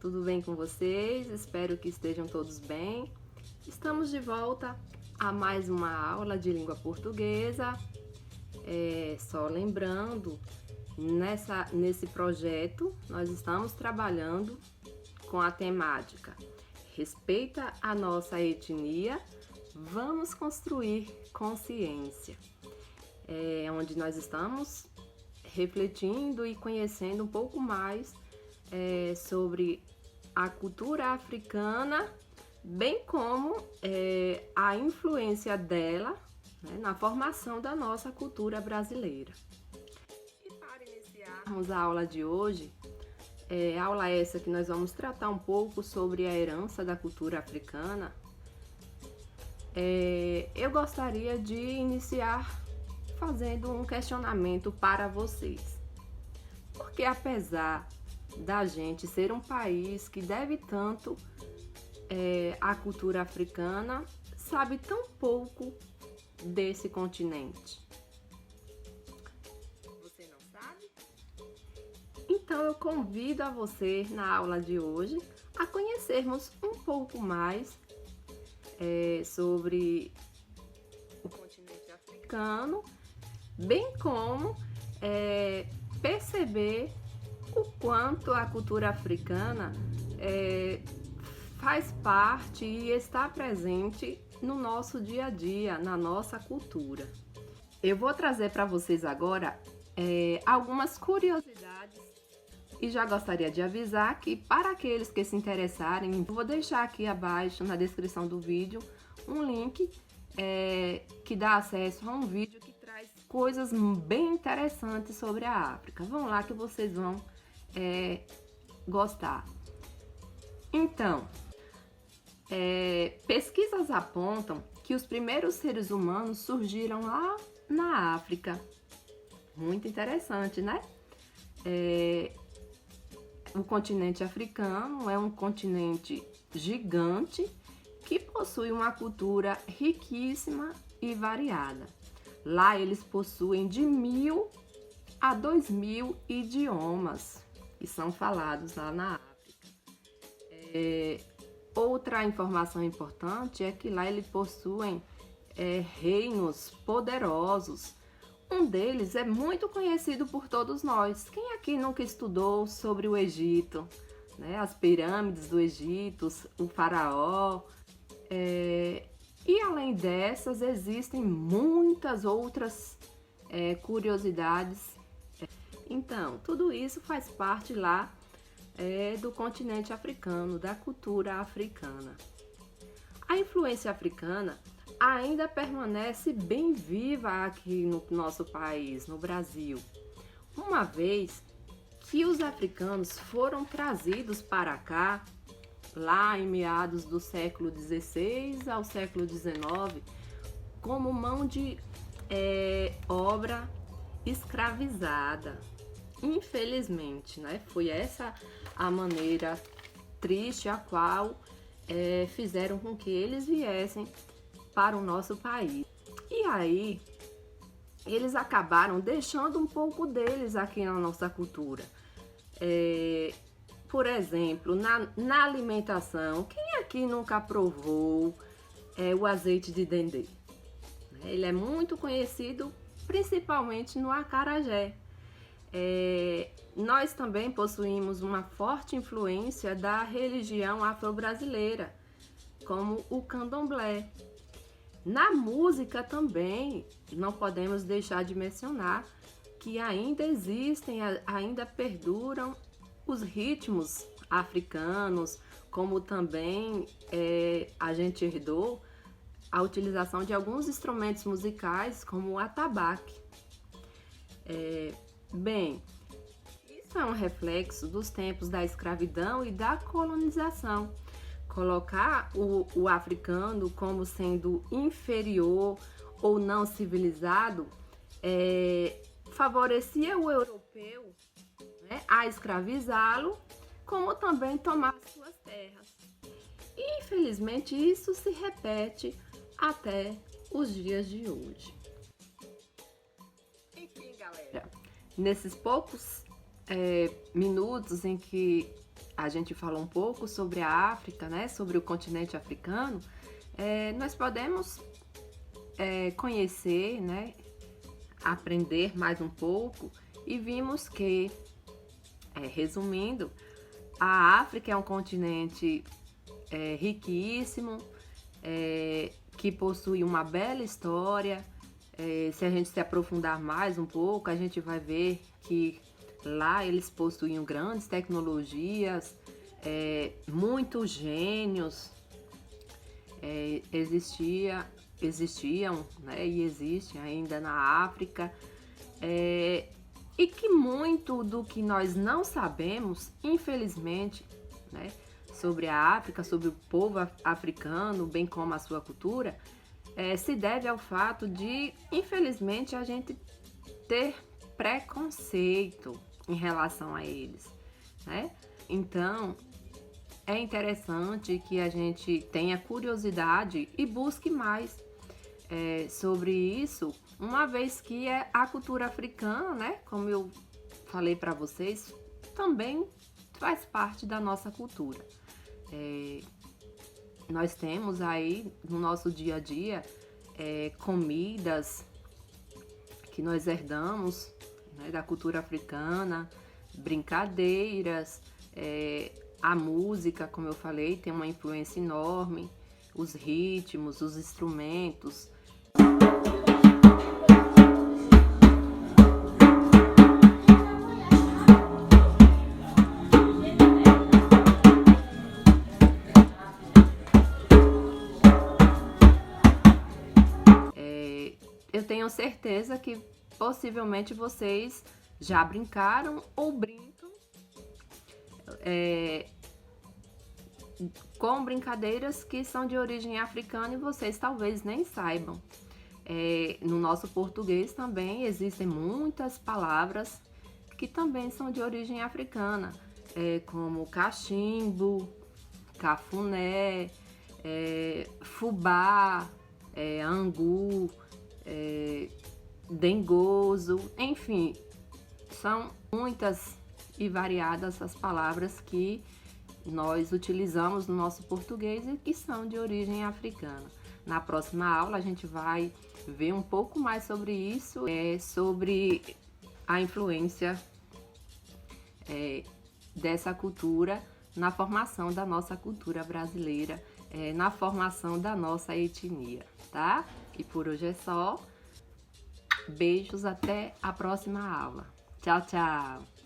Tudo bem com vocês? Espero que estejam todos bem. Estamos de volta a mais uma aula de língua portuguesa. Só lembrando, nesse projeto nós estamos trabalhando com a temática Respeita a nossa etnia, vamos construir consciência. Onde nós estamos refletindo e conhecendo um pouco mais sobre a cultura africana, bem como a influência dela, né, na formação da nossa cultura brasileira. E para iniciarmos a aula de hoje, aula essa que nós vamos tratar um pouco sobre a herança da cultura africana, eu gostaria de iniciar fazendo um questionamento para vocês. Porque apesar da gente ser um país que deve tanto à cultura africana, sabe tão pouco desse continente? Você não sabe? Então eu convido a você na aula de hoje a conhecermos um pouco mais sobre o continente africano, bem como perceber o quanto a cultura africana faz parte e está presente no nosso dia a dia, na nossa cultura. Eu vou trazer para vocês agora algumas curiosidades e já gostaria de avisar que para aqueles que se interessarem, eu vou deixar aqui abaixo na descrição do vídeo um link que dá acesso a um vídeo que traz coisas bem interessantes sobre a África. Vão lá que vocês vão gostar. Então, pesquisas apontam que os primeiros seres humanos surgiram lá na África. Muito interessante, né? O continente africano é um continente gigante que possui uma cultura riquíssima e variada. Lá eles possuem de 1.000 a 2.000 idiomas que são falados lá na África. Outra informação importante é que lá eles possuem reinos poderosos. Um deles é muito conhecido por todos nós. Quem aqui nunca estudou sobre o Egito, né? As pirâmides do Egito, o faraó. E além dessas, existem muitas outras curiosidades. Então, tudo isso faz parte lá do continente africano, da cultura africana. A influência africana ainda permanece bem viva aqui no nosso país, no Brasil, uma vez que os africanos foram trazidos para cá, lá em meados do século XVI ao século XIX, como mão de obra escravizada. Infelizmente, né? Foi essa a maneira triste a qual fizeram com que eles viessem para o nosso país. E aí, eles acabaram deixando um pouco deles aqui na nossa cultura. Por exemplo, na alimentação, quem aqui nunca provou o azeite de dendê? Ele é muito conhecido principalmente no acarajé. Nós também possuímos uma forte influência da religião afro-brasileira, como o candomblé. Na música também, não podemos deixar de mencionar que ainda existem, ainda perduram os ritmos africanos, como também a gente herdou a utilização de alguns instrumentos musicais, como o atabaque. Bem, isso é um reflexo dos tempos da escravidão e da colonização. Colocar o africano como sendo inferior ou não civilizado favorecia o europeu, né, a escravizá-lo, como também tomar suas terras. E infelizmente isso se repete até os dias de hoje. Enfim, galera, nesses poucos minutos em que a gente falou um pouco sobre a África, né? Sobre o continente africano, nós podemos conhecer, né? Aprender mais um pouco e vimos que, resumindo, a África é um continente riquíssimo, que possui uma bela história. Se a gente se aprofundar mais um pouco, a gente vai ver que lá eles possuíam grandes tecnologias, muitos gênios, existiam, né, e existem ainda na África, e que muito do que nós não sabemos, infelizmente, né, sobre a África, sobre o povo africano, bem como a sua cultura, se deve ao fato de, infelizmente, a gente ter preconceito em relação a eles, né? Então, é interessante que a gente tenha curiosidade e busque mais sobre isso, uma vez que a cultura africana, né? Como eu falei para vocês, também faz parte da nossa cultura. Nós temos aí no nosso dia a dia comidas que nós herdamos, né, da cultura africana, brincadeiras, a música, como eu falei, tem uma influência enorme, os ritmos, os instrumentos. Eu tenho certeza que possivelmente vocês já brincaram ou brincam com brincadeiras que são de origem africana e vocês talvez nem saibam. No nosso português também existem muitas palavras que também são de origem africana, como cachimbo, cafuné, fubá, angu, dengoso, enfim, são muitas e variadas as palavras que nós utilizamos no nosso português e que são de origem africana. Na próxima aula a gente vai ver um pouco mais sobre isso, sobre a influência dessa cultura na formação da nossa cultura brasileira, na formação da nossa etnia, tá? E por hoje é só. Beijos, até a próxima aula. Tchau, tchau!